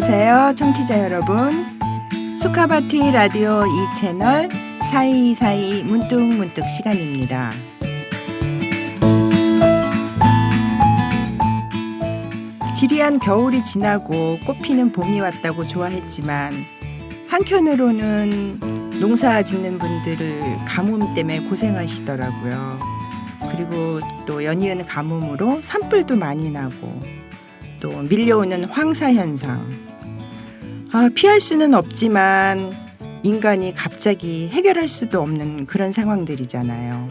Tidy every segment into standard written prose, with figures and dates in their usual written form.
안녕하세요, 청취자 여러분. 수카바티 라디오 2채널 사이사이 문득문득 시간입니다. 지리한 겨울이 지나고 꽃피는 봄이 왔다고 좋아했지만 한편으로는 농사 짓는 분들을 가뭄 때문에 고생하시더라고요. 그리고 또 연이은 가뭄으로 산불도 많이 나고 또 밀려오는 황사 현상. 피할 수는 없지만 인간이 갑자기 해결할 수도 없는 그런 상황들이잖아요.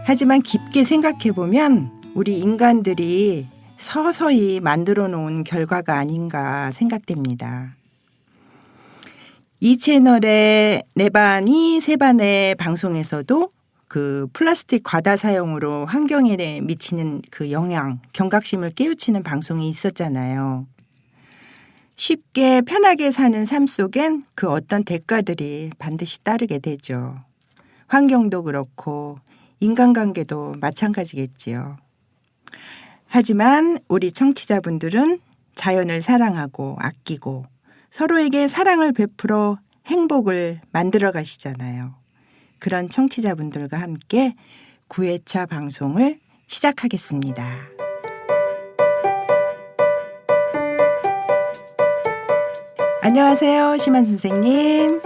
하지만 깊게 생각해보면 우리 인간들이 서서히 만들어 놓은 결과가 아닌가 생각됩니다. 이 채널의 네 반이 세 반의 방송에서도 그 플라스틱 과다 사용으로 환경에 미치는 그 영향, 경각심을 깨우치는 방송이 있었잖아요. 쉽게 편하게 사는 삶 속엔 그 어떤 대가들이 반드시 따르게 되죠. 환경도 그렇고 인간관계도 마찬가지겠지요. 하지만 우리 청취자분들은 자연을 사랑하고 아끼고 서로에게 사랑을 베풀어 행복을 만들어 가시잖아요. 그런 청취자분들과 함께 9회차 방송을 시작하겠습니다. 안녕하세요, 심한 선생님.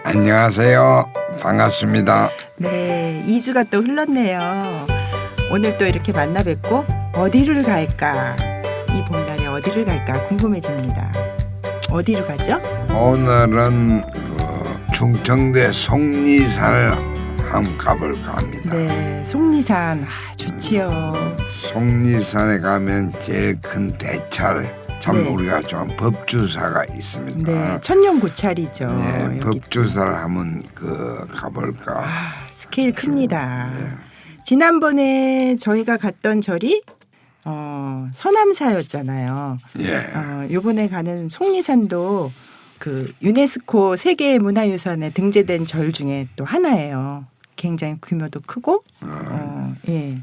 안녕하세요. 반갑습니다. 네, 2주가 또 흘렀네요. 오늘 또 이렇게 만나 뵙고 어디를 갈까? 이 봄날에 어디를 갈까 궁금해집니다. 어디로 가죠? 오늘은 충청대 속리산을 한번 가볼까 합니다. 네, 속리산. 좋지요. 속리산에 가면 제일 큰 대찰, 참 네. 우리가 좀 법주사가 있습니다. 네, 천년고찰이죠. 네, 여기. 법주사를 한번 가볼까. 스케일 큽니다. 지난번에 저희가 갔던 절이 서남사였잖아요. 예. 이번에 가는 속리산도 그 유네스코 세계문화유산에 등재된 절 중에 또 하나예요. 굉장히 규모도 크고 예,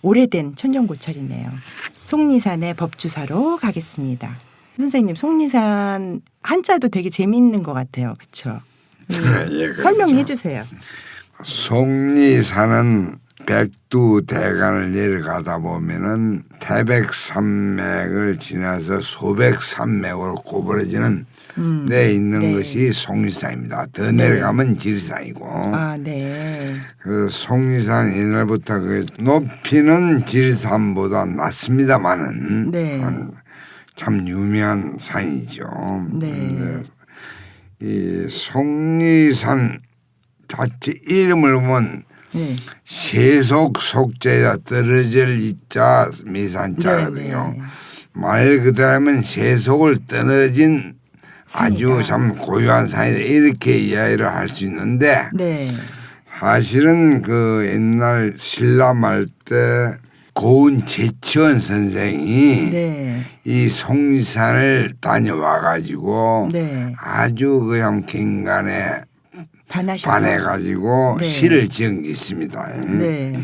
오래된 천년고찰이네요. 속리산의 법주사로 가겠습니다. 선생님, 속리산 한자도 되게 재미있는 것 같아요. 그렇죠? 예, 그렇죠. 설명해 주세요. 속리산은 백두대간을 내려가다 보면은 태백산맥을 지나서 소백산맥으로 구부러지는 데 있는 네. 것이 속리산입니다. 더 내려가면 지리산이고. 네. 그래서 속리산 옛날부터 그 높이는 지리산보다 낮습니다만은 네. 참 유명한 산이죠. 네. 이 속리산 자체 이름을 보면 네. 세속 속재자 떨어질 이자 미산자거든요. 네. 말 그대로면 세속을 떨어진 산이다. 아주 참 고유한 산이다 이렇게 이야기를 할 수 있는데 네. 사실은 그 옛날 신라말 때 고은 제치원 선생이 네. 이 속리산을 다녀와 가지고 네. 아주 그냥 경간에 반해가지고 네. 시를 지은 게 있습니다. 네.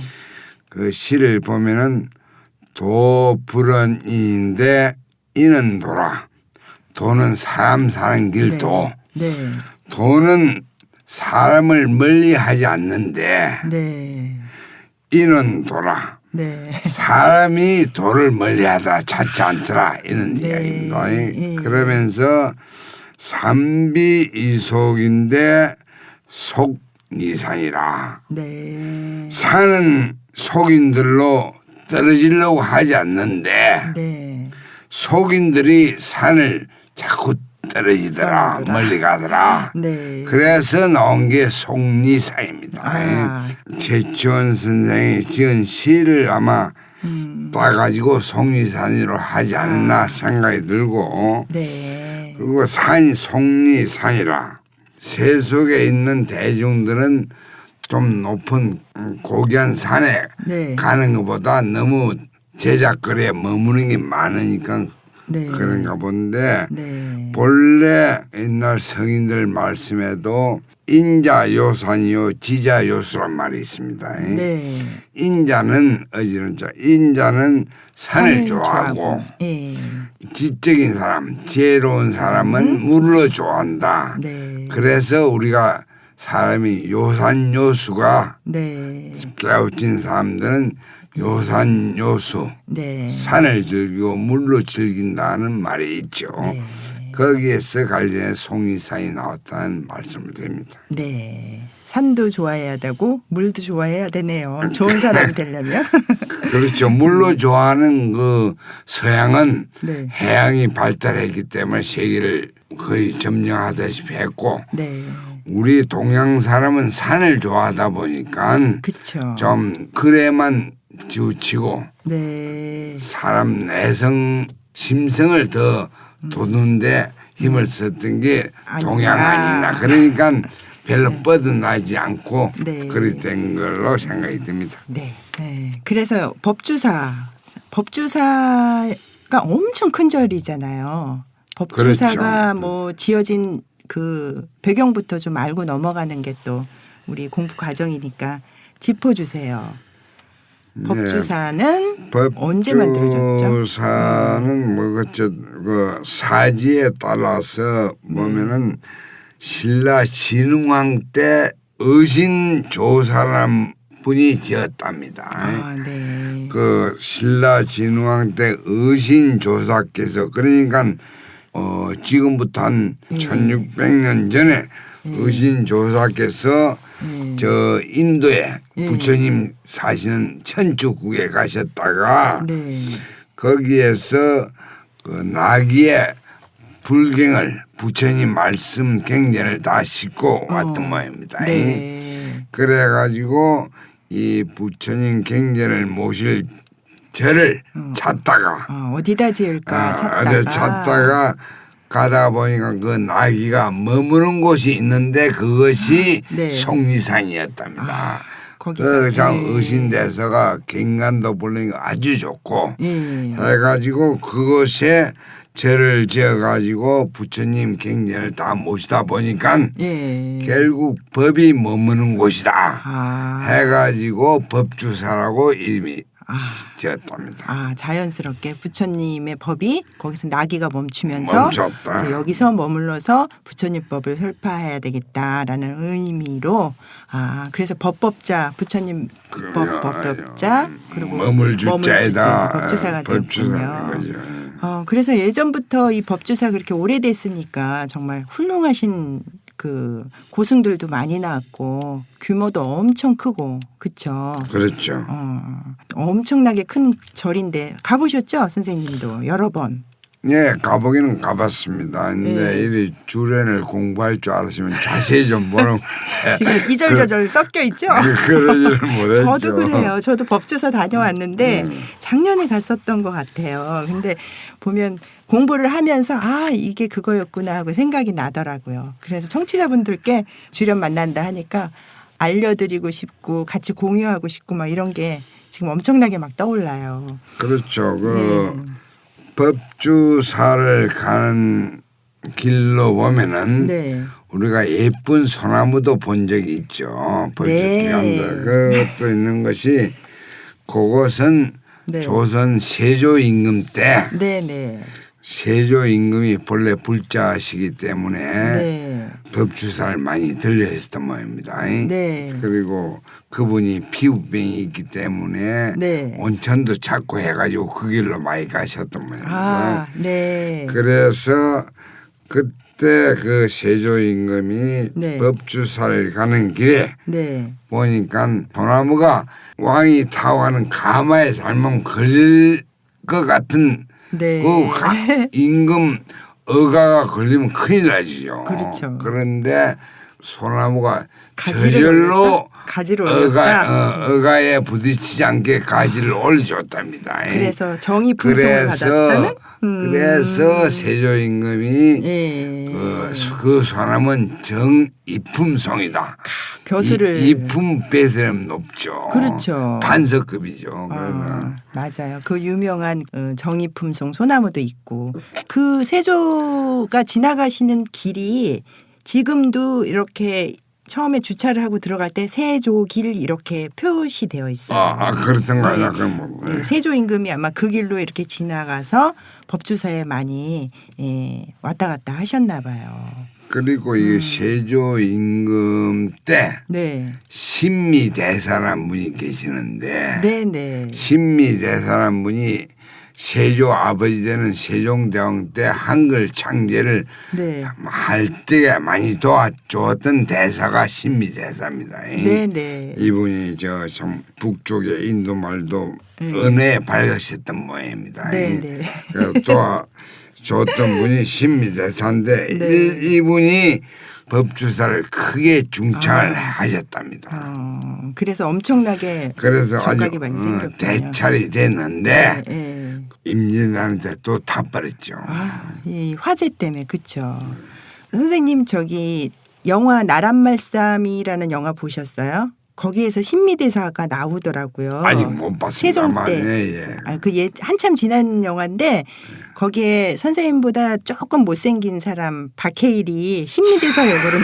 그 시를 보면은 도불언이인데 이는 도라. 도는 사람 사는 길도. 네. 도는 사람을 멀리하지 않는데 네. 이는 도라. 네. 사람이 도를 멀리하다 찾지 않더라 이런 네. 이야기입니다. 예. 그러면서 삼비이속인데 속리산이라. 네. 산은 속인들로 떨어지려고 하지 않는데 네. 속인들이 산을 자꾸 떨어지더라. 멀리 가더라. 네. 그래서 나온 게 속리산입니다. 제치원 선생이 지은 시를 아마 따가지고 속리산으로 하지 않았나 생각이 들고 네. 그리고 산이 속리산이라. 세속에 있는 대중들은 좀 높은 고귀한 산에 네. 가는 것보다 너무 제작거리에 머무는 게 많으니까 네. 그런가 본데 네. 본래 옛날 성인들 말씀에도 인자요산이요 지자요수란 말이 있습니다. 네. 인자는 어지는 자 인자는 산을 좋아하고 예. 지적인 사람, 지혜로운 사람은 물을 좋아한다. 네. 그래서 우리가 사람이 요산요수가 네. 깨우친 사람들은 요산요수 네. 산을 즐기고 물로 즐긴다는 말이 있죠. 네. 거기에서 관련해 송리산이 나왔다는 말씀을 드립니다. 네. 산도 좋아해야 되고 물도 좋아해야 되네요. 좋은 사람이 되려면. 그렇죠. 물로 좋아하는 그 서양은 네. 해양이 발달했기 때문에 세계를 거의 점령하다시피 했고 네. 우리 동양 사람은 산을 좋아하다 보니까 그렇죠. 좀 글에만 지우치고 네. 사람 내성 심성을 더 돋우는데 힘을 썼던 게 동양 아니나 그러니까 별로 뻗어나지 않고 네. 그리 된 걸로 생각이 듭니다. 네. 네. 그래서 법주사가 엄청 큰 절이잖아요. 법주사가 그렇죠. 뭐 지어진 그 배경부터 좀 알고 넘어가는 게 또 우리 공부 과정이니까 짚어주세요. 법주사는 언제 만들어졌죠? 법주사는 그 사지에 따라서 보면은 신라 진흥왕 때 의신조사란 분이 지었답니다. 아, 네. 그 신라 진흥왕 때 의신조사께서 그러니까 지금부터 한 1600년 전에 의신조사께서 저 인도에 부처님 사시는 천주국에 가셨다가 네. 거기에서 그 나귀의 불경을 부처님 말씀 경전을 다 싣고 왔던 모양입니다. 네. 그래가지고 이 부처님 경전을 모실 절을 찾다가 어디다 지을까 어디 찾다가 가다 보니까 그 나귀가 머무는 곳이 있는데 그것이 네. 송리산이었답니다. 거기가, 그 장 네. 의신대사가 경관도 불리니까 아주 좋고 예. 해가지고 그곳에 절을 지어가지고 부처님 경전을 다 모시다 보니까 예. 결국 법이 머무는 곳이다 아. 해가지고 법주사라고 이름이 지었답니다. 자연스럽게 부처님의 법이 거기서 나귀가 멈추면서 멈췄다. 이제 여기서 머물러서 부처님 법을 설파해야 되겠다라는 의미로 그래서 법법자 부처님 법법자 그리고 머물주자에다 법주사가 법주사인 되었군요. 거죠. 그래서 예전부터 이 법주사 그렇게 오래됐으니까 정말 훌륭하신 그 고승들도 많이 나왔고 규모도 엄청 크고 그렇죠. 그렇죠. 엄청나게 큰 절인데 가보셨죠, 선생님도 여러 번. 예, 가보기는 가봤습니다. 근데 네. 이 주례를 공부할 줄 알았으면 자세히 좀 보는. 지금 이절저절 섞여 있죠. 그러지를 못했죠. 저도 그래요. 저도 법주사 다녀왔는데 작년에 갔었던 것 같아요. 근데 보면 공부를 하면서 이게 그거였구나 하고 생각이 나더라고요. 그래서 청취자분들께 주련 만난다 하니까 알려드리고 싶고 같이 공유하고 싶고 막 이런 게 지금 엄청나게 막 떠올라요. 그렇죠. 법주사를 가는 길로 보면은 네. 우리가 예쁜 소나무도 본 적이 있죠. 네. 그것도 있는 것이 그것은 네. 조선 세조 임금 때 네네. 세조 임금이 본래 불자시기 때문에 네. 법주사를 많이 들려했던 모양입니다. 네. 그리고 그분이 피부병이 있기 때문에 네. 온천도 찾고 해가지고 그 길로 많이 가셨던 모양입니다. 네. 그래서 그때 그 세조 임금이 네. 법주사를 가는 길에 네. 보니까 소나무가 왕이 타고 가는 가마에 잘못 걸릴 것 같은 네. 임금 어가가 걸리면 큰일 나지요. 그렇죠. 그런데 소나무가 가지를 저절로 가지를 올렸다. 어가에 부딪히지 않게 가지를 올려줬답니다. 그래서 정의 풍성을 받았다는. 그래서 세조 임금이 예. 그 소나무는 정이품성이다. 벼슬을 이품 벼슬은 높죠. 그렇죠. 반석급이죠. 그래서 맞아요. 그 유명한 정이품송 소나무도 있고 그 세조가 지나가시는 길이 지금도 이렇게 처음에 주차를 하고 들어갈 때 세조길 이렇게 표시되어 있어요. 그렇던가요? 네. 약간 뭐. 네. 세조 임금이 아마 그 길로 이렇게 지나가서 법주사에 많이 왔다 갔다 하셨나 봐요. 그리고 이 세조 임금 때 네. 신미대사라는 분이 계시는데 네네. 신미대사라는 분이 세조 아버지 되는 세종대왕 때 한글 창제를 네. 할 때 많이 도와주었던 대사가 신미대사입니다. 네네. 이분이 저 참 북쪽의 인도 말도 은혜에 밝으셨던 모양입니다. 네네. 도와줬던 분이 신미대사인데 네. 이분이 법주사를 크게 중창을 하셨답니다. 그래서 엄청나게 그래서 아주 정각이 많이 생겼군요. 대찰이 됐는데 네. 임진왜란때 또 타버렸죠. 이 화재 때문에 그렇죠. 선생님 저기 영화 나란말씀이라는 영화 보셨어요? 거기에서 신미대사가 나오더라고요. 아직 못 봤습니다. 세종 때. 예. 한참 지난 영화인데 거기에 선생님보다 조금 못생긴 사람 박해일이 신미대사 역으로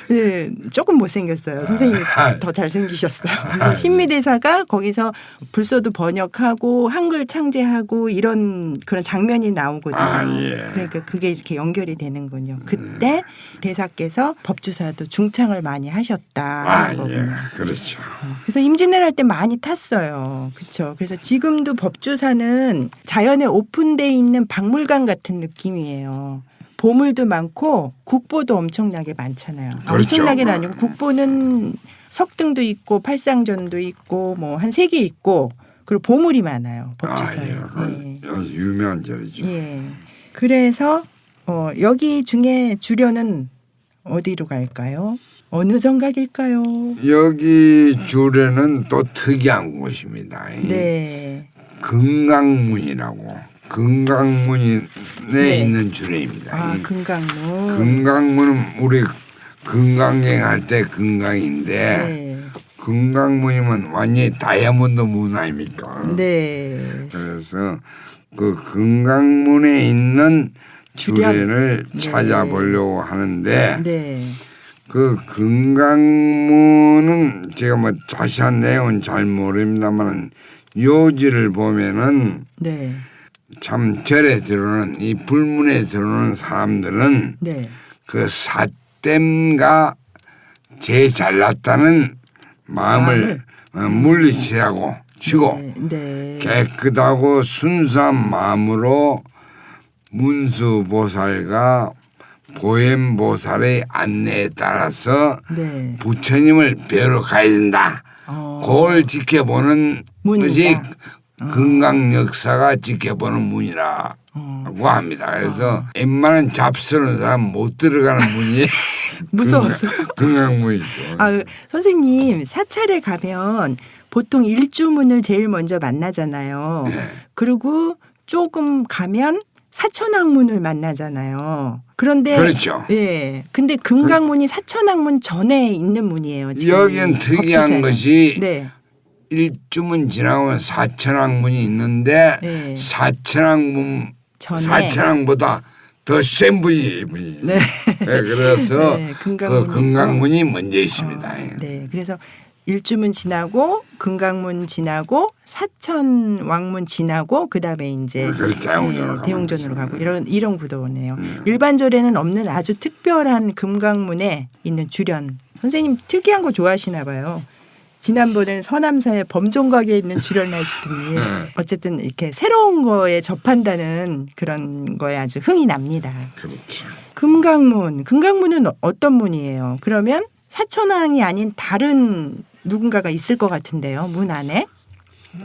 네, 조금 못생겼어요. 선생님이 더 잘생기셨어요. 근데 신미대사가 거기서 불서도 번역하고 한글 창제하고 이런 그런 장면이 나오거든요. 예. 그러니까 그게 이렇게 연결이 되는군요. 그때 대사께서 법주사도 중창을 많이 하셨다. 예. 그렇죠. 그래서 임진왜란 할 때 많이 탔어요. 그렇죠. 그래서 지금도 법주사는 자연에 오픈돼 있는 박물관 같은 느낌이에요. 보물도 많고 국보도 엄청나게 많잖아요. 그렇죠. 엄청나게는 아니고 국보는 석등도 있고 팔상전도 있고 뭐 한 3개 있고 그리고 보물이 많아요. 법주사에. 예. 유명한 절이죠. 예. 그래서 여기 중에 주련은 어디로 갈까요? 어느 정각일까요? 여기 주례는 또 특이한 곳입니다. 네. 금강문이라고. 금강문에 네. 있는 주례입니다. 금강문. 금강문은 우리 금강경 할 때 금강인데 네. 금강문이면 완전히 다이아몬드 문 아닙니까? 네. 그래서 그 금강문에 있는 주례를 네. 찾아보려고 하는데 네. 그 금강문은 제가 뭐 자세한 내용은 잘 모릅니다만 요지를 보면은 네. 참 절에 들어오는 이 불문에 들어오는 사람들은 네. 그 사댐가 제일 잘났다는 마음을 물리치라고 치고 네. 깨끗하고 순수한 마음으로 문수보살과 보현보살의 안내에 따라서 네. 부처님을 뵈러 가야 된다. 그걸 지켜보는 것이 금강 역사가 지켜보는 문이라고 합니다. 그래서 웬만한 잡스러운 사람 못 들어가는 문이 무서워서. 금강문이죠. 선생님 사찰에 가면 보통 일주문을 제일 먼저 만나잖아요. 네. 그리고 조금 가면 사천왕문을 만나잖아요. 그런데 그렇죠. 예. 근데 금강문이 사천왕문 전에 있는 문이에요. 지금 여기는 특이한 법주사에. 것이 네. 일주문 지나면 사천왕문이 있는데 네. 사천왕보다 더 센 분이. 네. 그래서 네, 그 금강문이 먼저 있습니다. 네. 그래서 일주문 지나고 금강문 지나고 사천왕문 지나고 그다음에 이제 대웅전으로 가고 이런 구도네요. 일반절에는 없는 아주 특별한 금강문에 있는 주련. 선생님 특이한 거 좋아하시나 봐요. 지난번엔 서남사의 범종각에 있는 주련을 하시더니 어쨌든 이렇게 새로운 거에 접한다는 그런 거에 아주 흥이 납니다. 그렇죠. 금강문은 어떤 문이에요? 그러면 사천왕이 아닌 다른 누군가가 있을 것 같은데요. 문 안에.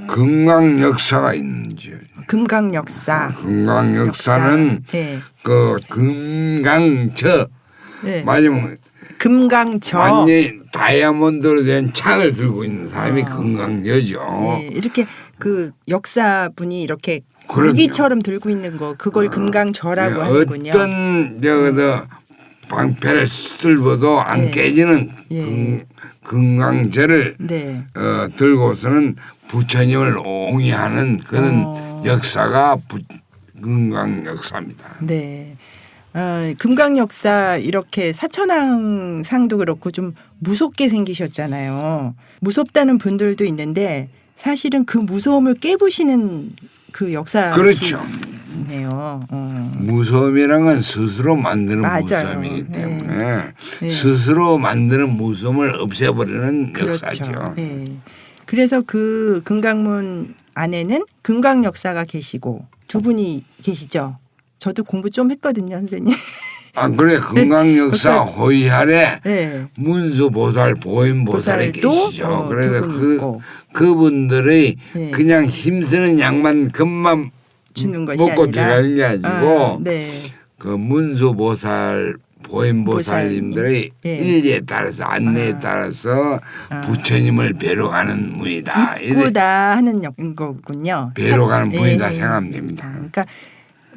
금강 역사가 있는지. 금강 역사. 금강 역사는 네. 그 금강저. 네. 마지막 금강저. 완전히 다이아몬드로 된 창을 들고 있는 사람이 금강저죠. 네. 이렇게 그 역사분이 이렇게 그럼요. 무기처럼 들고 있는 거 그걸 금강저라고 하는군요. 어떤 방패를 쓸어도 안 네. 깨지는 예. 금강제를 네. 들고서는 부처님을 옹이하는 그런 역사가 금강 역사입니다. 네. 금강 역사 이렇게 사천왕상도 그렇고 좀 무섭게 생기셨잖아요. 무섭다는 분들도 있는데 사실은 그 무서움을 깨부시는 그 역사네요. 그렇죠. 무서움이란 건 스스로 만드는 맞아요. 무서움이기 때문에 네. 스스로 만드는 무서움을 없애버리는 그렇죠. 역사죠. 네. 그래서 그 금강문 안에는 금강 역사가 계시고 두 분이 계시죠. 저도 공부 좀 했거든요, 선생님. 아 그래 금강 역사 호위 아래 네. 문수보살 보현보살이 보살도, 계시죠. 그래서 두 분 있고. 그분들의 네. 그냥 힘쓰는 양만 금만 주는 것이 먹고 아니라 들어가는 게 아니고 네. 그 문수보살 보현보살님들의 예. 일리에 따라서 안내에 따라서 부처님을 뵈러 가는 문이다. 입구다 하는 거군요. 뵈러 가는 문이다 예. 생각하면 됩니다. 그러니까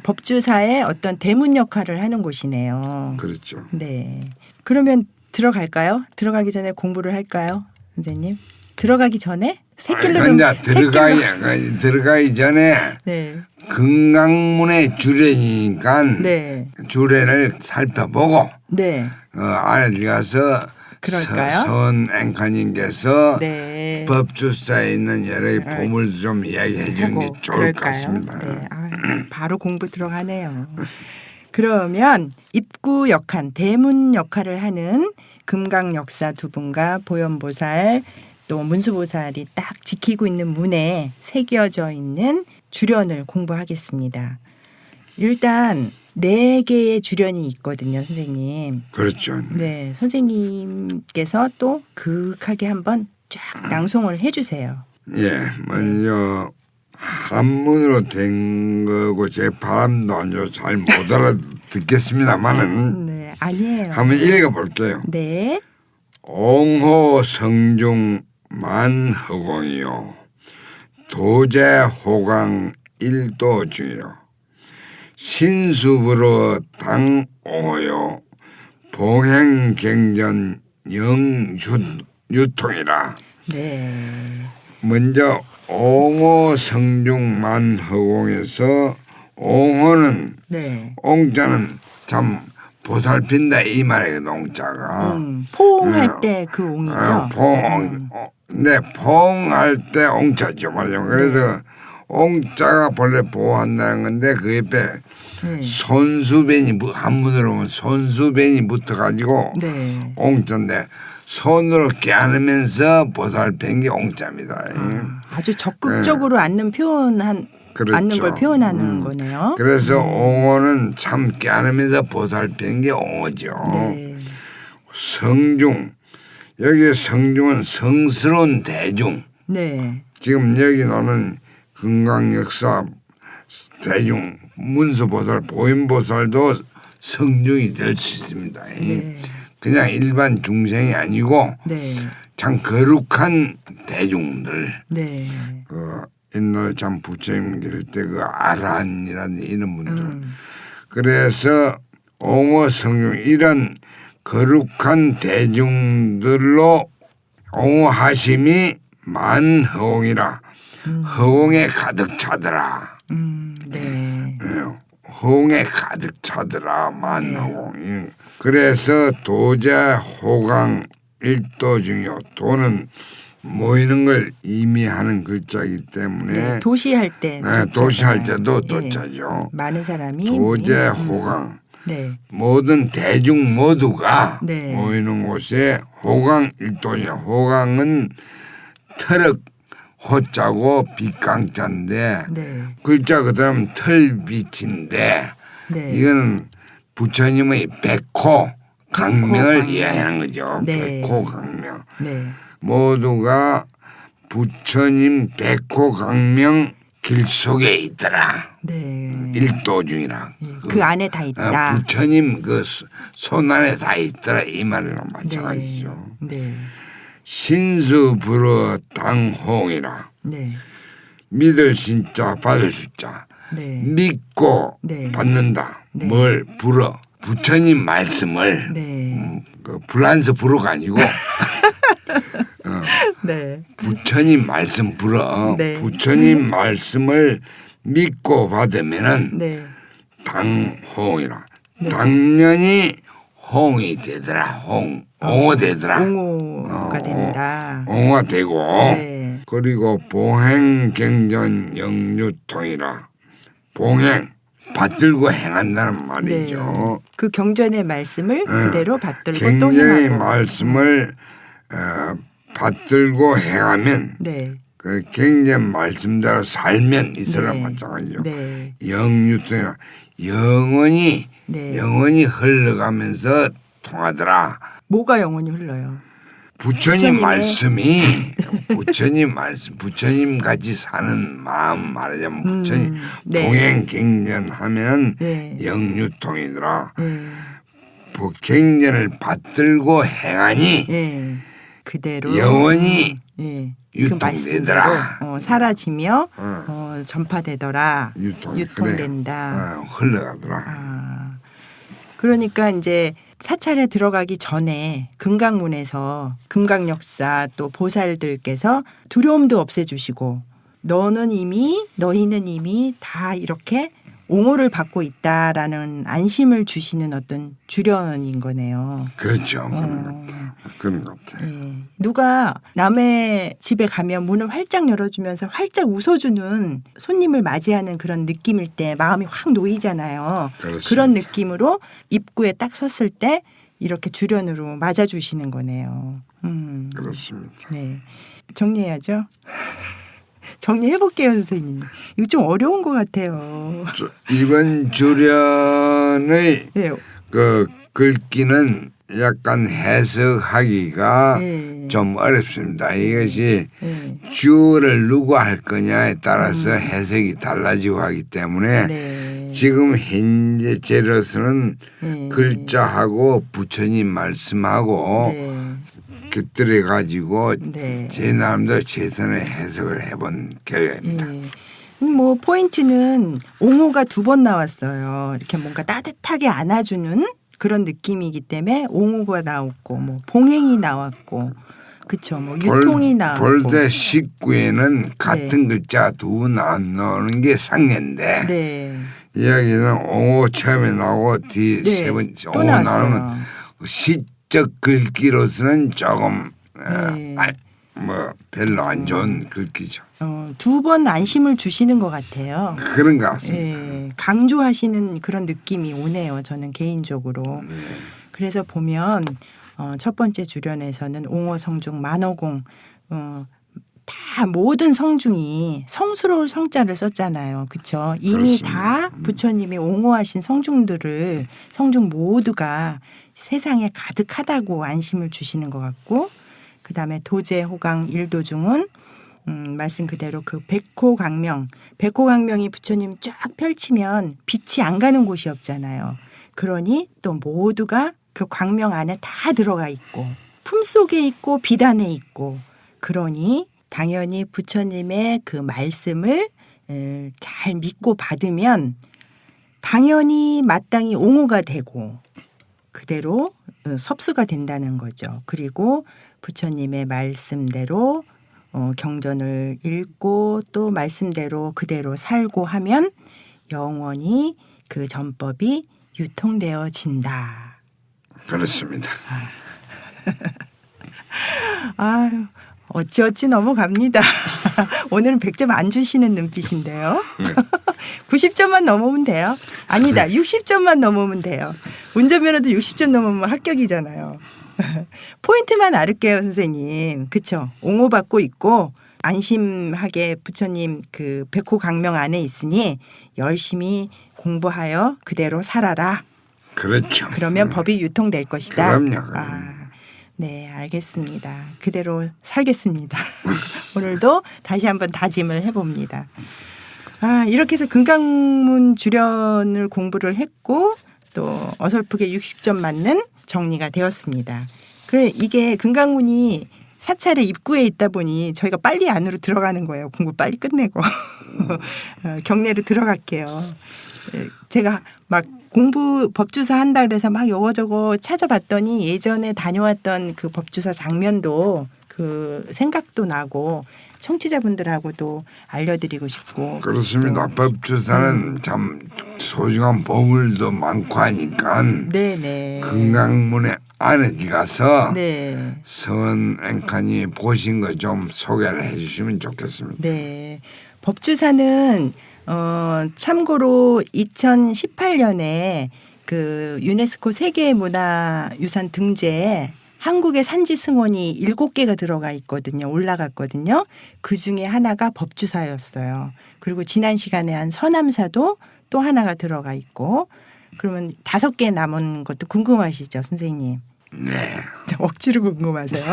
법주사의 어떤 대문 역할을 하는 곳이네요. 그렇죠. 네. 그러면 들어갈까요? 들어가기 전에 공부를 할까요, 선생님? 들어가기 전에 새길로 좀 들어가기 전에 네. 금강문의 주례니까 네. 주례를 살펴보고 네. 안에 들어가서 그럴까요? 선 앵커님께서 네. 법주사에 있는 여러 보물도 좀 이야기해 주는 게 좋을 것 같습니다. 네. 바로 공부 들어가네요. 그러면 입구 역할, 대문 역할을 하는 금강 역사 두 분과 보현보살 또 문수보살이 딱 지키고 있는 문에 새겨져 있는 주련을 공부하겠습니다. 일단 4개의 주련이 있거든요, 선생님. 그렇죠. 네, 선생님께서 또 그윽하게 한번 쫙 낭송을 해주세요. 예, 먼저 한문으로 된 거고 제 바람도 안 좋아 잘 못 알아듣겠습니다만은 네, 아니에요. 한번 읽어볼게요. 네, 옹호 성중 만허공이요 도제 호강 일도주요 신수부로 당옹호요 봉행경전 영유통이라. 네, 먼저 옹호 성중 만허공에서 옹호는 네. 옹자는 참 보살핀다 이 말이에요. 옹자가 포옹할 때 그 옹이죠. 네, 포옹할 때 옹자죠 말이죠. 그래서 옹자가 본래 보호한다는 건데 그 옆에 네. 손수변이 한문으로 보면 손수변이 붙어가지고 네. 옹자인데 손으로 깨안으면서 보살핀 게 옹자입니다. 아주 적극적으로 앉는 표현한 그렇죠. 앉는 걸 표현하는 거네요. 그래서 옹호는 참 깨안으면서 보살핀 게 옹호죠. 네. 성중 여기 성중은 성스러운 대중. 네. 지금 여기 나오는 금강역사 대중 문수보살 보현보살도 성중이 될 수 있습니다. 네. 그냥 일반 중생이 아니고 네. 참 거룩한 대중들. 네. 그 옛날 참 부처님 기를 때 그 아란이라는 이런 분들. 그래서 옹호 성중 이런 거룩한 대중들로 옹호하심이 만허공이라 허공에 가득 차더라. 네. 허공에 가득 차더라 만허공이. 그래서 도제 호강 일도 중요. 도는 모이는 걸 의미하는 글자이기 때문에 네. 도시할 때. 네, 도시할 때도 예. 도자죠. 많은 사람이 도제 호강. 네. 모든 대중 모두가 네. 모이는 곳에 호강 일도냐. 호강은 터럭 호자고 빛강자인데 네. 글자 그다음 털빛인데 네. 이거는 부처님의 백호 강명을 강명. 이해하는 거죠. 네. 백호 강명. 네. 모두가 부처님 백호 강명 길 속에 있더라. 네. 일도중이라. 그 안에 다 있다. 부처님 그 손 안에 다 있더라 이 말이랑 마찬가지죠. 네. 신수 불어 당홍이라. 네. 믿을 신자 받을 숫자. 네. 믿고 네. 받는다. 네. 뭘 불어 부처님 말씀을 네. 그 불란서 불어가 아니고 네. 부처님 말씀 불어. 네. 부처님 말씀을 믿고 받으면은 네. 당홍이라. 당연히 홍이 되더라. 옹호 되더라. 옹호가 된다. 옹호가 되고 네. 그리고 봉행경전 영유통이라. 봉행 받들고 행한다는 말이죠. 그 경전의 말씀을 그대로 받들고 또 경전의 행하고. 말씀을 받들고 행하면 네. 그 경전 말씀대로 살면 이 사람 네. 마찬가지죠. 네. 영유통이라 영원히 네. 영원히 흘러가면서 통하더라. 뭐가 영원히 흘러요? 부처님 부처님의- 말씀이 부처님 말씀 부처님 같이 사는 마음 말하자면 부처님 네. 봉행경전하면 네. 영유통이더라. 네. 경전을 받들고 행하니 네. 그대로 영원히 네. 유통되더라. 그 말씀대로 사라지며 전파되더라. 유통된다. 유통된다. 흘러가더라. 아, 그러니까 이제 사찰에 들어가기 전에 금강문에서 금강역사 또 보살들께서 두려움도 없애주시고 너희는 이미 다 이렇게 옹호를 받고 있다라는 안심을 주시는 어떤 주련인 거네요. 그렇죠. 그런 것 같아요. 예. 누가 남의 집에 가면 문을 활짝 열어주면서 활짝 웃어주는 손님을 맞이하는 그런 느낌일 때 마음이 확 놓이잖아요. 그렇습니다. 그런 느낌으로 입구에 딱 섰을 때 이렇게 주련으로 맞아주시는 거네요. 그렇습니다. 네. 정리해야죠. 정리해볼게요, 선생님. 이거 좀 어려운 것 같아요. 이번 주련의 네. 그 글귀는 약간 해석하기가 네. 좀 어렵습니다. 이것이 네. 주어를 누구 할 거냐에 따라서 해석이 달라지고 하기 때문에 네. 지금 현재 제로서는 네. 글자하고 부처님 말씀하고 네. 곁들여 가지고 네. 제 나름대로 최선의 해석을 해본 결과입니다. 예. 뭐 포인트는 옹호가 2번 나왔어요. 이렇게 뭔가 따뜻하게 안아주는 그런 느낌이기 때문에 옹호가 나왔고 뭐 봉행이 나왔고 그렇죠. 뭐 유통이 나왔고 볼때 19에는 같은 글자 두 나오는 게 상례인데 네. 이야기는 옹호 처음에 나오고 뒤 네. 세 번째 또 옹호 나왔어요. 나오면 시적 글귀로서는 조금 네. 뭐 별로 안 좋은 글귀죠. 2번 안심을 주시는 것 같아요. 그런 것 같습니다. 예, 강조하시는 그런 느낌이 오네요. 저는 개인적으로. 그래서 보면 첫 번째 주련에서는 옹호 성중 만어공 다 모든 성중이 성스러울 성자를 썼잖아요. 그렇죠? 이미 그렇습니다. 다 부처님이 옹호하신 성중 모두가 세상에 가득하다고 안심을 주시는 것 같고 그다음에 도제 호강 일도중은 말씀 그대로 그 백호강명이 부처님 쫙 펼치면 빛이 안 가는 곳이 없잖아요. 그러니 또 모두가 그 광명 안에 다 들어가 있고 품속에 있고 빛 안에 있고 그러니 당연히 부처님의 그 말씀을 잘 믿고 받으면 당연히 마땅히 옹호가 되고 그대로 섭수가 된다는 거죠. 그리고 부처님의 말씀대로 경전을 읽고 또 말씀대로 그대로 살고 하면 영원히 그 전법이 유통되어진다. 그렇습니다. 아유, 어찌어찌 넘어갑니다. 오늘은 100점 안 주시는 눈빛인데요. 90점만 넘으면 돼요. 아니다. 60점만 넘으면 돼요. 운전면허도 60점 넘으면 합격이잖아요. 포인트만 알을게요, 선생님. 그렇죠? 옹호받고 있고 안심하게 부처님 그 백호강명 안에 있으니 열심히 공부하여 그대로 살아라. 그렇죠. 그러면 법이 유통될 것이다. 그럼요. 네, 알겠습니다. 그대로 살겠습니다. 오늘도 다시 한번 다짐을 해봅니다. 이렇게 해서 금강문 주련을 공부를 했고 또 어설프게 60점 맞는 정리가 되었습니다. 그래 이게 금강문이 사찰의 입구에 있다 보니 저희가 빨리 안으로 들어가는 거예요. 공부 빨리 끝내고 경내로 들어갈게요. 제가 막 법주사 한다 그래서 막 요거저거 찾아봤더니 예전에 다녀왔던 그 법주사 장면도 그 생각도 나고 청취자분들하고도 알려드리고 싶고. 그렇습니다. 법주사는 참 소중한 보물도 많고 하니까 네네. 금강문에 안에 가서 네. 선 앵칸이 보신 거 좀 소개를 해 주시면 좋겠습니다. 네. 법주사는 참고로 2018년에 그 유네스코 세계문화유산 등재에 한국의 산지 승원이 7개가 들어가 있거든요. 올라갔거든요. 그중에 하나가 법주사였어요. 그리고 지난 시간에 한 서남사도 또 하나가 들어가 있고 그러면 5개 남은 것도 궁금하시죠, 선생님? 네. 억지로 궁금하세요?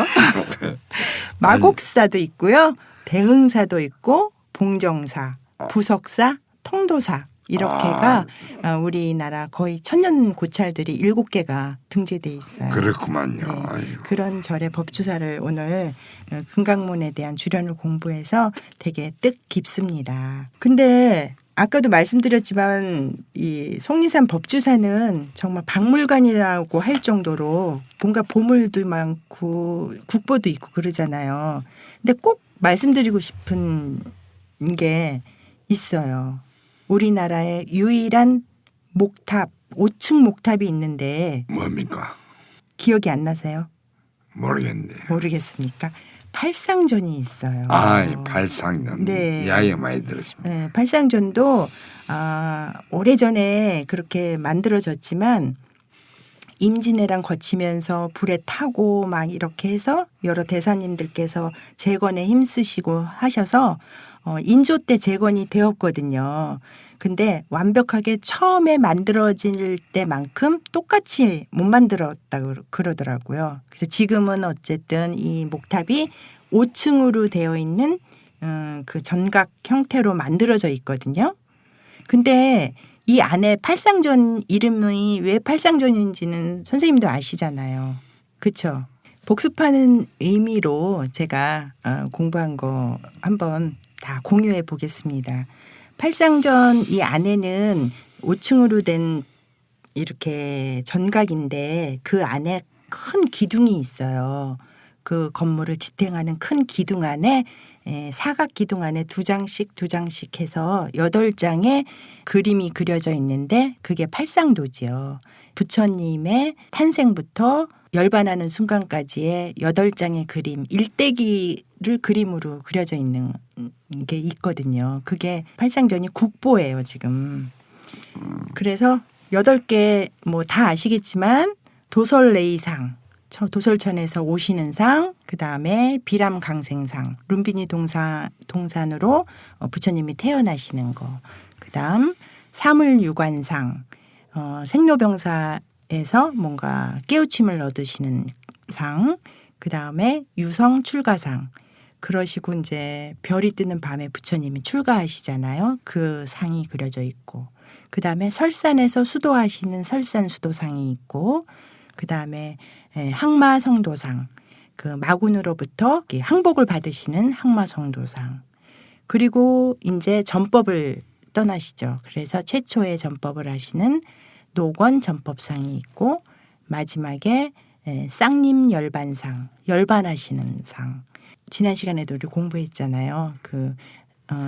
마곡사도 있고요. 대흥사도 있고 봉정사, 부석사, 통도사 이렇게가 우리나라 거의 천년 고찰들이 7개가 등재돼 있어요. 그렇구만요. 네. 아이고. 그런 절의 법주사를 오늘 금강문에 대한 주련을 공부해서 되게 뜻깊습니다. 근데 아까도 말씀드렸지만 이 속리산 법주사는 정말 박물관이라고 할 정도로 뭔가 보물도 많고 국보도 있고 그러잖아요. 근데 꼭 말씀드리고 싶은 게 있어요. 우리나라의 유일한 목탑, 5층 목탑이 있는데 뭡니까? 기억이 안 나세요? 모르겠네요. 모르겠습니까? 팔상전이 있어요. 발상년. 네. 이야기 많이 들었습니다. 네, 팔상전도 오래전에 그렇게 만들어졌지만 임진왜란 거치면서 불에 타고 막 이렇게 해서 여러 대사님들께서 재건에 힘쓰시고 하셔서 인조 때 재건이 되었거든요. 근데 완벽하게 처음에 만들어질 때만큼 똑같이 못 만들었다고 그러더라고요. 그래서 지금은 어쨌든 이 목탑이 5층으로 되어 있는 그 전각 형태로 만들어져 있거든요. 근데 이 안에 팔상전 이름이 왜 팔상전인지는 선생님도 아시잖아요. 그렇죠? 복습하는 의미로 제가 공부한 거 한번 다 공유해 보겠습니다. 팔상전 이 안에는 5층으로 된 이렇게 전각인데 그 안에 큰 기둥이 있어요. 그 건물을 지탱하는 큰 기둥 안에 사각 기둥 안에 2장씩 해서 8장의 그림이 그려져 있는데 그게 팔상도지요. 부처님의 탄생부터 열반하는 순간까지의 8장의 그림, 일대기를 그림으로 그려져 있는 게 있거든요. 그게 팔상전이 국보예요, 지금. 그래서 8개 뭐 다 아시겠지만 도솔레이상, 도솔천에서 오시는 상, 그다음에 비람강생상, 룸비니 동산으로 부처님이 태어나시는 거. 그다음 사물유관상, 생로병사에서 뭔가 깨우침을 얻으시는 상, 그다음에 유성 출가상. 그러시고 이제 별이 뜨는 밤에 부처님이 출가하시잖아요. 그 상이 그려져 있고. 그다음에 설산에서 수도하시는 설산수도상이 있고 그다음에 항마성도상, 그 마군으로부터 항복을 받으시는 항마성도상. 그리고 이제 전법을 떠나시죠. 그래서 최초의 전법을 하시는 노건 전법상이 있고 마지막에 쌍림 열반상, 열반하시는 상. 지난 시간에도 우리 공부했잖아요. 그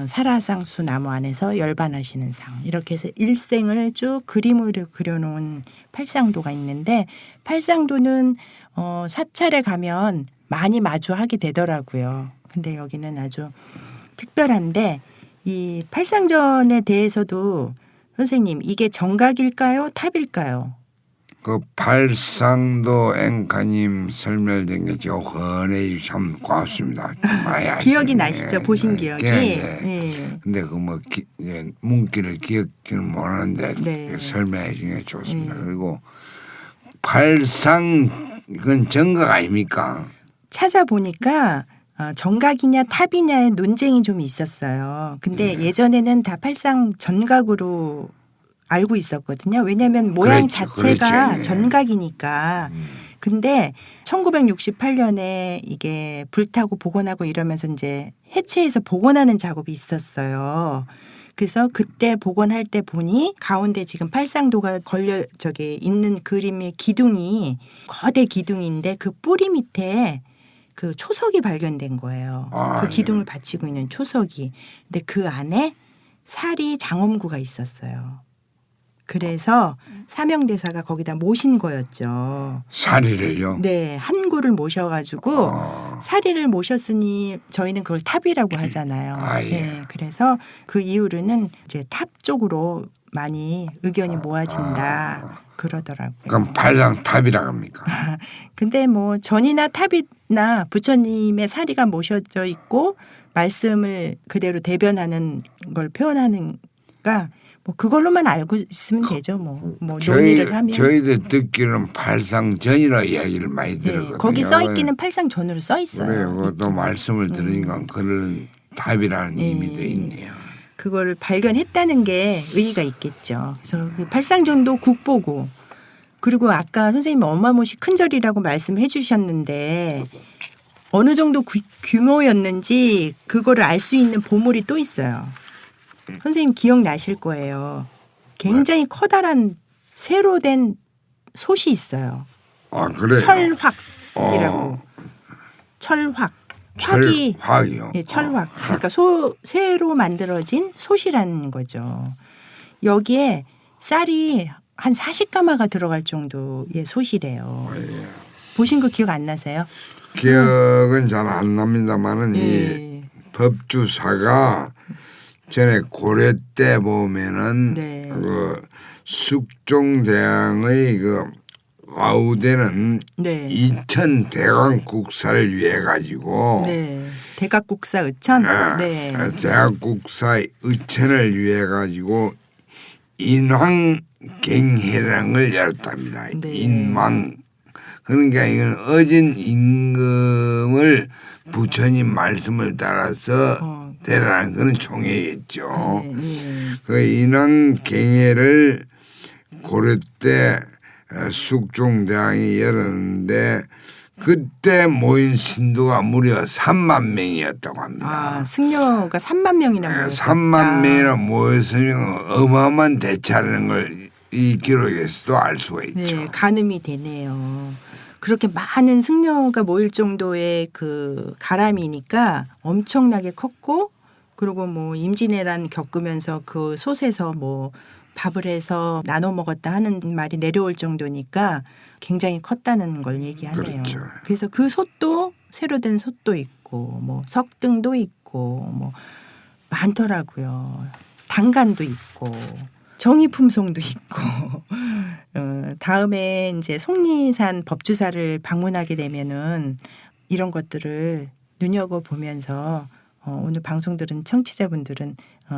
사라상수 나무 안에서 열반하시는 상. 이렇게 해서 일생을 쭉 그림으로 그려놓은 팔상도가 있는데 팔상도는 사찰에 가면 많이 마주하게 되더라고요. 근데 여기는 아주 특별한데 이 팔상전에 대해서도 선생님 이게 정각일까요? 탑일까요? 그 발상도 앵카님 설명된 게 저 헌해 참 고맙습니다. 기억이 나시죠? 보신 기억이. 네. 근데 그 뭐 문기를 기억지는 못하는데 네. 설명해 주는 게 좋습니다. 그리고 발상 이건 정각 아닙니까? 찾아보니까 정각이냐 탑이냐의 논쟁이 좀 있었어요. 근데 예전에는 다 팔상 전각으로 알고 있었거든요. 왜냐하면 모양 자체가 그렇죠. 전각이니까. 근데 1968년에 이게 불타고 복원하고 이러면서 이제 해체해서 복원하는 작업이 있었어요. 그래서 그때 복원할 때 보니 가운데 지금 팔상도가 걸려 저기 있는 그림의 기둥이 거대 기둥인데 그 뿌리 밑에 그 초석이 발견된 거예요. 아, 그 예. 기둥을 받치고 있는 초석이. 근데 그 안에 사리 장엄구가 있었어요. 그래서 사명대사가 거기다 모신 거였죠. 사리를요. 네, 한 구를 모셔가지고 사리를 모셨으니 저희는 그걸 탑이라고 하잖아요. 아, 예. 네, 그래서 그 이후로는 이제 탑 쪽으로 많이 의견이 모아진다 그러더라고요. 그럼 팔상탑이라고 합니까? 근데 뭐 전이나 탑이나 부처님의 사리가 모셔져 있고 말씀을 그대로 대변하는 걸 표현하는가 뭐 그걸로만 알고 있으면 되죠. 뭐 논의를 하면. 저희들 듣기로는 팔상전이라 이야기를 많이 들었거든요. 네, 거기 써 있기는 팔상전으로 써 있어요. 그래요. 그것도 말씀을 들으니까 그런 탑이라는 의미도 있네요. 그걸 발견했다는 게 의의가 있겠죠. 그래서 그 팔상전도 국보고 그리고 아까 선생님 어마무시 큰 절이라고 말씀해 주셨는데 어느 정도 규모였는지 그거를 알 수 있는 보물이 또 있어요. 선생님 기억나실 거예요. 굉장히 커다란 쇠로 된 솥이 있어요. 아, 그래요? 철확이라고. 철확. 철확이요? 네, 철확. 그러니까 쇠로 만들어진 솥이라는 거죠. 여기에 쌀이 한 40가마가 들어갈 정도의 솥이래요. 예. 보신 거 기억 안 나세요? 기억은 잘 안 납니다만은 이 네. 법주사가 전에 고려 때 보면은 네. 그 숙종대왕의 그 아우대는 네. 이천 대왕국사를 위해 가지고 네. 대각국사 의천. 네. 대학국사의 의천을 위해 가지고 인왕갱해라는 걸 열었답니다. 네. 인왕. 그러니까 이건 어진 임금을 부처님 말씀을 따라서 대라는 그런 총회겠죠. 그 인왕갱해를 고려 때 숙종대왕이 열었는데 그때 모인 신도가 무려 3만 명이었다고 합니다. 아, 승려가 3만 명이나 모였다. 3만 명이나 모였으면 어마어마한 대차라는 걸 이 기록에서도 알 수가 있죠. 네, 가늠이 되네요. 그렇게 많은 승려가 모일 정도의 그 가람이니까 엄청나게 컸고 그리고 뭐 임진왜란 겪으면서 그 솥에서 뭐 밥을 해서 나눠 먹었다 하는 말이 내려올 정도니까 굉장히 컸다는 걸 얘기하네요. 그렇죠. 그래서 그 솥도 새로 된 솥도 있고 뭐 석등도 있고 뭐 많더라고요. 당간도 있고 정의품송도 있고 다음에 이제 속리산 법주사를 방문하게 되면은 이런 것들을 눈여겨 보면서 오늘 방송 들은 청취자분들은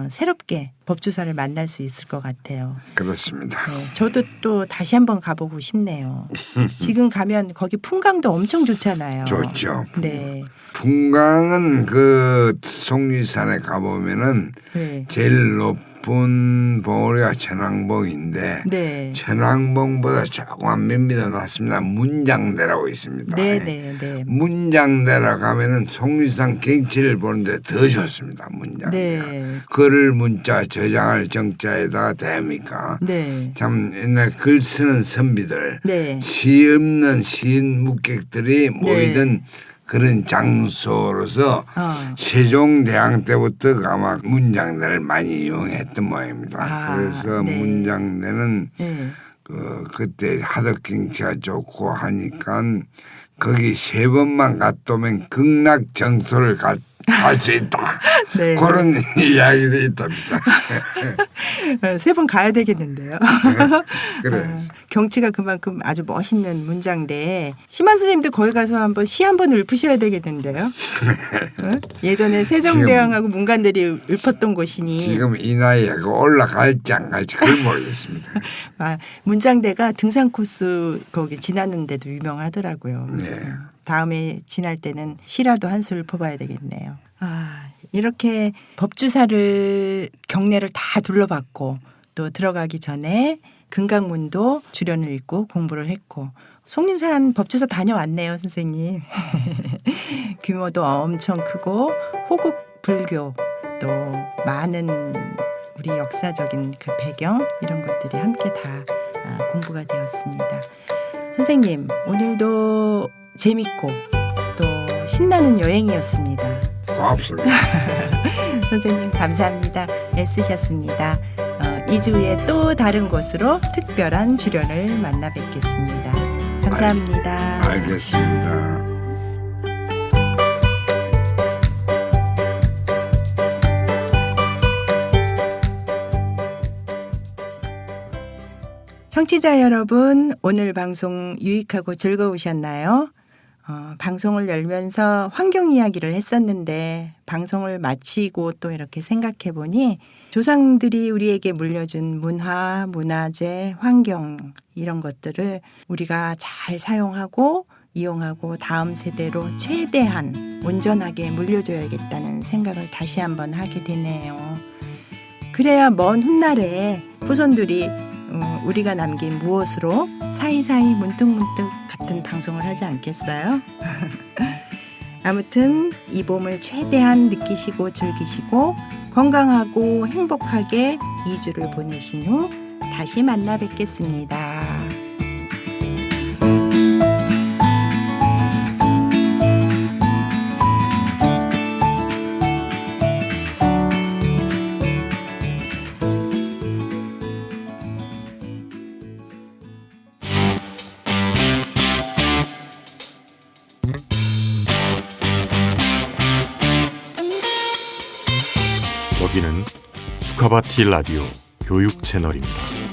새롭게 법주사를 만날 수 있을 것 같아요. 그렇습니다. 네, 저도 또 다시 한번 가보고 싶네요. 지금 가면 거기 풍광도 엄청 좋잖아요. 좋죠. 네. 풍광은 그 속리산에 가보면은 네. 제일 높은 봉우리가 천왕봉인데 네. 천왕봉보다 조금만 몇 미터 낮습니다. 문장대라고 있습니다. 네. 문장대라 가면은 속리산 경치를 보는데 더 좋습니다. 문장대. 네. 글을 문자 저장할 정자에다가 대합니까? 네. 참 옛날 글 쓰는 선비들, 네. 시 없는 시인 묵객들이 모이던 그런 장소로서 세종대왕 때부터 아마 문장대를 많이 이용했던 모양입니다. 그래서 네. 문장대는 네. 그때 하도 경치가 좋고 하니까 거기 3번만 갔다 오면 극락정토를 갈 수 있다. 네. 그런 이야기도 있답니다. 3번 가야 되겠는데요. 그래. 경치가 그만큼 아주 멋있는 문장대에 심한 스님도 거기 가서 한번 시 한번 읊으셔야 되겠는데요. 응? 예전에 세종대왕하고 문관들이 읊었던 곳이니 지금 이 나이에 올라갈지 안 갈지 그걸 모르겠습니다. 문장대가 등산 코스 거기 지나는데도 유명하더라고요. 네. 다음에 지날 때는 시라도 한 수 읊어봐야 되겠네요. 이렇게 법주사를 경내를 다 둘러봤고 또 들어가기 전에 금강문도 주련을 읽고 공부를 했고 속리산 법주사 다녀왔네요, 선생님. 규모도 엄청 크고 호국 불교 또 많은 우리 역사적인 그 배경 이런 것들이 함께 다 공부가 되었습니다. 선생님, 오늘도 재밌고 또 신나는 여행이었습니다. 고맙습니다. 선생님 감사합니다. 애쓰셨습니다. 2주 후에 또 다른 곳으로 특별한 주련을 만나 뵙겠습니다. 감사합니다. 알겠습니다. 청취자 여러분, 오늘 방송 유익하고 즐거우셨나요? 방송을 열면서 환경 이야기를 했었는데 방송을 마치고 또 이렇게 생각해 보니 조상들이 우리에게 물려준 문화, 문화재, 환경 이런 것들을 우리가 잘 사용하고 이용하고 다음 세대로 최대한 온전하게 물려줘야겠다는 생각을 다시 한번 하게 되네요. 그래야 먼 훗날에 후손들이 우리가 남긴 무엇으로 사이사이 문득문득 같은 방송을 하지 않겠어요? 아무튼 이 봄을 최대한 느끼시고 즐기시고 건강하고 행복하게 2주를 보내신 후 다시 만나 뵙겠습니다. 여기는 수카바티 라디오 교육 채널입니다.